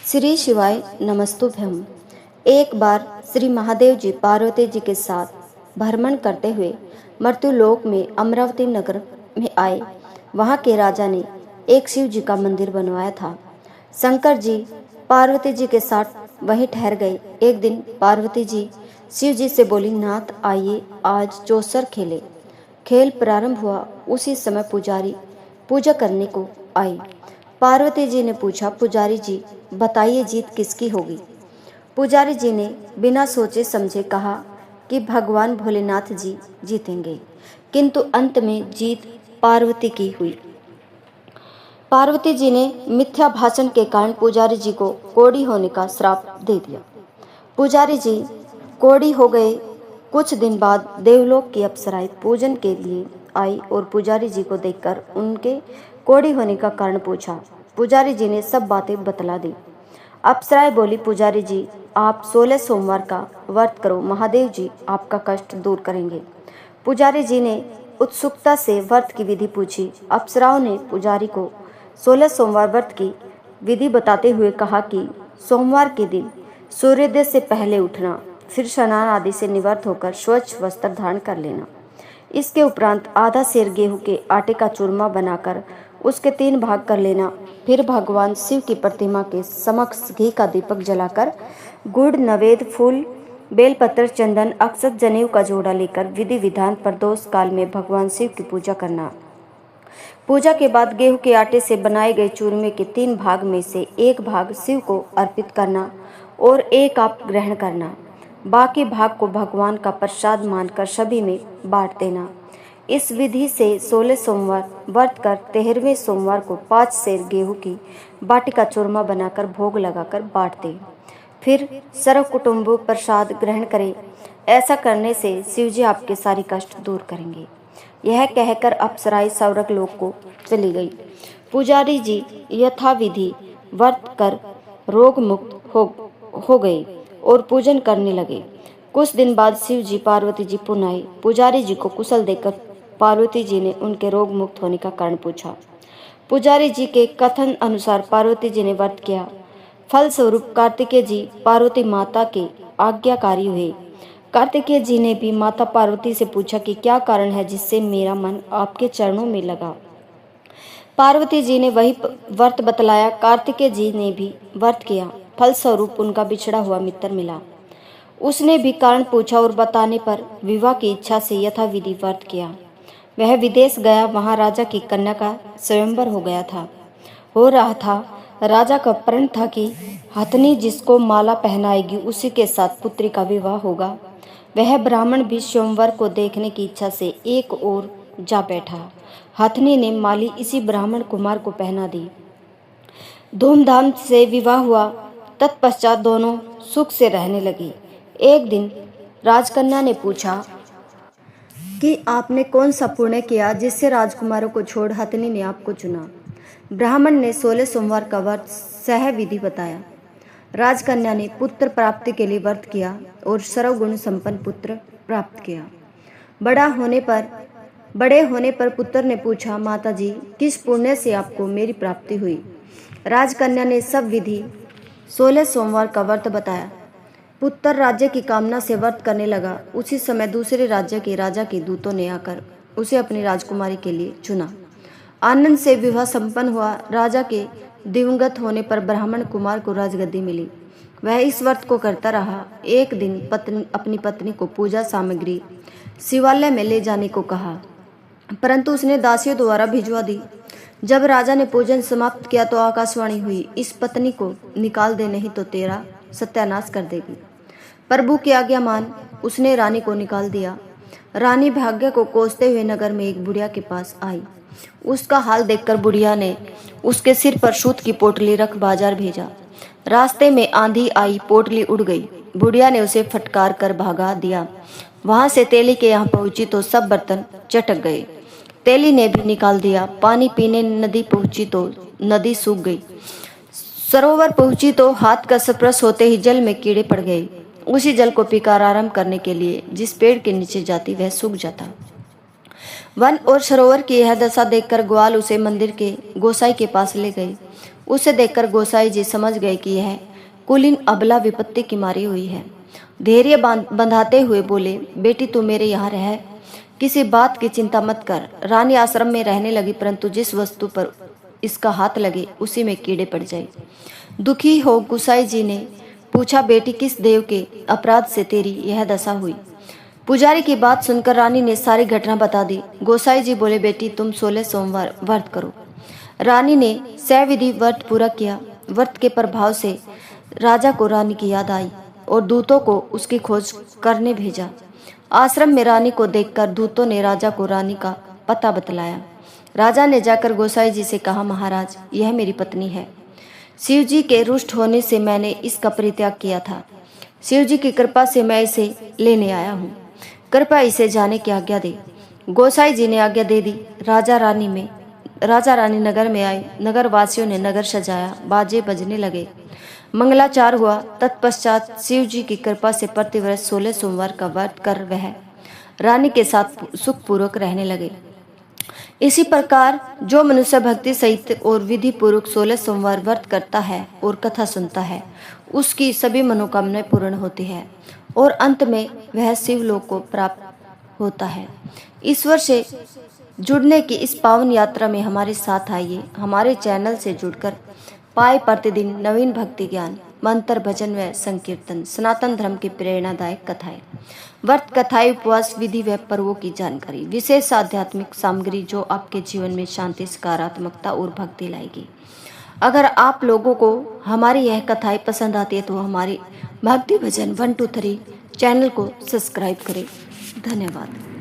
श्री शिवाय नमस्तुभ्यम। एक बार श्री महादेव जी पार्वती जी के साथ भ्रमण करते हुए मर्त्युलोक में अमरावती नगर में आए। वहाँ के राजा ने एक शिव जी का मंदिर बनवाया था। शंकर जी पार्वती जी के साथ वहीं ठहर गए। एक दिन पार्वती जी शिव जी से बोली, नाथ आइए आज चौसर खेले। खेल प्रारंभ हुआ। उसी समय पुजारी पूजा करने को आए। पार्वती जी ने पूछा, पुजारी जी बताइए जीत किसकी होगी। पुजारी जी ने बिना सोचे समझे कहा कि भगवान भोलेनाथ जी जीतेंगे, किंतु अंत में जीत पार्वती की हुई। पार्वती जी ने मिथ्या भाषण के कारण पुजारी जी को कोढ़ी होने का श्राप दे दिया। पुजारी जी कोढ़ी हो गए। कुछ दिन बाद देवलोक की अप्सराएं पूजन के लिए आई और पुजारी जी को देखकर उनके कोढ़ी होने का कारण पूछा। पुजारी जी ने सब बातें बतला दी। अप्सराएं बोली, पुजारी जी आप 16 सोमवार का व्रत करो, महादेव जी आपका कष्ट दूर करेंगे। पुजारी जी ने उत्सुकता से व्रत की विधि पूछी। अप्सराओं ने पुजारी को 16 सोमवार व्रत की विधि बताते हुए कहा कि सोमवार के दिन सूर्योदय से पहले उठना, फिर स्नान आदि से निवृत्त होकर स्वच्छ वस्त्र धारण कर लेना। इसके उपरांत आधा सेर गेहूं के आटे का चूरमा बनाकर उसके 3 भाग कर लेना। फिर भगवान शिव की प्रतिमा के समक्ष घी का दीपक जलाकर गुड़, नवेद, फूल, बेलपत्र, चंदन, अक्षत, जनेऊ का जोड़ा लेकर विधि विधान प्रदोष काल में भगवान शिव की पूजा करना। पूजा के बाद गेहूं के आटे से बनाए गए चूरमे के 3 भाग में से 1 भाग शिव को अर्पित करना और 1 आप ग्रहण करना। बाकी भाग को भगवान का प्रसाद मानकर सभी में बांट देना। इस विधि से 16 सोमवार व्रत कर 13वें सोमवार को 5 सेर गेहूं की बाटी का चूरमा बनाकर भोग लगाकर बांट दें। फिर सर्व कुटुंब प्रसाद ग्रहण करें। ऐसा करने से शिवजी आपके सारे कष्ट दूर करेंगे। यह कहकर अप्सराएं स्वर्ग लोक को चली गई। पुजारी जी यथाविधि व्रत कर रोग मुक्त हो गए और पूजन करने लगे। कुछ दिन बाद शिव जी पार्वती जी पुनः आए। पुजारी जी को कुशल देकर पार्वती जी ने उनके रोग मुक्त होने का कारण पूछा। पुजारी जी के कथन अनुसार पार्वती जी ने व्रत किया। फलस्वरूप कार्तिकेय जी पार्वती माता के आज्ञाकारी हुए। कार्तिकेय जी ने भी माता पार्वती से पूछा कि क्या कारण है जिससे मेरा मन आपके चरणों में लगा। पार्वती जी ने वही व्रत बतलाया। कार्तिकेय जी ने भी व्रत किया। फलस्वरूप उनका बिछड़ा हुआ मित्र मिला। उसने भी कारण पूछा और बताने पर विवाह की इच्छा से यथाविधि व्रत किया। वह विदेश गया। वहां राजा की कन्या का स्वयंवर हो रहा था। राजा का प्रण था कि हथनी जिसको माला पहनाएगी उसी के साथ पुत्री का विवाह होगा। वह ब्राह्मण भी स्वयंवर को देखने की इच्छा से एक ओर जा बैठा। हथनी ने माली इसी ब्राह्मण कुमार को पहना दी। धूमधाम से विवाह हुआ। तत्पश्चात दोनों सुख से रहने लगी। एक दिन राजकन्या ने पूछा कि आपने कौन सा पुण्य किया जिससे राजकुमारों को छोड़ हथनी ने आपको चुना। ब्राह्मण ने 16 सोमवार का व्रत सह विधि बताया। राजकन्या ने पुत्र प्राप्ति के लिए व्रत किया और सर्वगुण संपन्न पुत्र प्राप्त किया। बड़े होने पर पुत्र ने पूछा, माता जी किस पुण्य से आपको मेरी प्राप्ति हुई। राजकन्या ने सब विधि 16 सोमवार का व्रत बताया। पुत्र राज्य की कामना से व्रत करने लगा। उसी समय दूसरे राज्य के राजा के दूतों ने आकर उसे अपनी राजकुमारी के लिए चुना। आनंद से विवाह संपन्न हुआ। राजा के दिवंगत होने पर ब्राह्मण कुमार को राजगद्दी मिली। वह इस व्रत को करता रहा। एक दिन अपनी पत्नी को पूजा सामग्री शिवालय में ले जाने को कहा, परंतु उसने दासियों द्वारा भिजवा दी। जब राजा ने पूजन समाप्त किया तो आकाशवाणी हुई, इस पत्नी को निकाल दे, नहीं तो तेरा सत्यानाश कर देगी। प्रभु की आज्ञा मान उसने रानी को निकाल दिया। रानी भाग्य को कोसते हुए नगर में एक बुढ़िया के पास आई। उसका हाल देखकर बुढ़िया ने उसके सिर पर सूत की पोटली रख बाजार भेजा। रास्ते में आंधी आई, पोटली उड़ गई। बुढ़िया ने उसे फटकार कर भगा दिया। वहां से तेली के यहाँ पहुंची तो सब बर्तन चटक गए। तेली ने भी निकाल दिया। पानी पीने नदी पहुंची तो नदी सूख गई। सरोवर पहुंची तो हाथ का स्पर्श होते ही जल में कीड़े पड़ गए। उसी जल को पीकर आराम करने के लिए जिस पेड़ के नीचे जाती वह सूख जाता। वन और सरोवर की यह दशा देखकर ग्वाल उसे मंदिर के गोसाई के पास ले गए। उसे देखकर गोसाई जी समझ गए कि यह कुलीन अबला विपत्ति की मारी हुई है। धैर्य बंधाते हुए बोले, बेटी तू मेरे यहाँ रह, किसी बात की चिंता मत कर। रानी आश्रम में रहने लगी, परंतु जिस वस्तु पर इसका हाथ लगे उसी में कीड़े पड़ जाए। दुखी हो गोसाई जी ने पूछा, बेटी किस देव के अपराध से तेरी यह दशा हुई? पुजारी की बात सुनकर रानी ने सारी घटना बता दी। गोसाई जी बोले, बेटी तुम 16 सोमवार व्रत करो। रानी ने सविधि व्रत पूरा किया। व्रत के प्रभाव से राजा को रानी की याद आई और दूतों को उसकी खोज करने भेजा। आश्रम में रानी को देखकर दूतों ने राजा को रानी का पता बतलाया। राजा ने जाकर गोसाई जी से कहा, महाराज यह मेरी पत्नी है। शिव जी के रुष्ट होने से मैंने इसका परित्याग किया था। शिव जी की कृपा से मैं इसे लेने आया हूँ। कृपया इसे जाने की आज्ञा दे। गोसाई जी ने आज्ञा दे दी। राजा रानी नगर में आए। नगर वासियों ने नगर सजाया, बाजे बजने लगे, मंगलाचार हुआ। तत्पश्चात शिव जी की कृपा से प्रतिवर्ष 16 सोमवार का व्रत कर वह रानी के साथ सुखपूर्वक रहने लगे। इसी प्रकार जो मनुष्य भक्ति सहित और विधि पूर्वक 16 सोमवार व्रत करता है और कथा सुनता है, उसकी सभी मनोकामनाएं पूर्ण होती है और अंत में वह शिवलोक को प्राप्त होता है। ईश्वर से जुड़ने की इस पावन यात्रा में हमारे साथ आइए। हमारे चैनल से जुड़कर पाए प्रतिदिन नवीन भक्ति ज्ञान, मंत्र, भजन व संकीर्तन, सनातन धर्म की प्रेरणादायक कथाएं, व्रत कथाएं, उपवास विधि व पर्वों की जानकारी, विशेष आध्यात्मिक सामग्री जो आपके जीवन में शांति, सकारात्मकता और भक्ति लाएगी। अगर आप लोगों को हमारी यह कथाएं पसंद आती है तो हमारी भक्ति भजन 1 2 3 चैनल को सब्सक्राइब करें। धन्यवाद।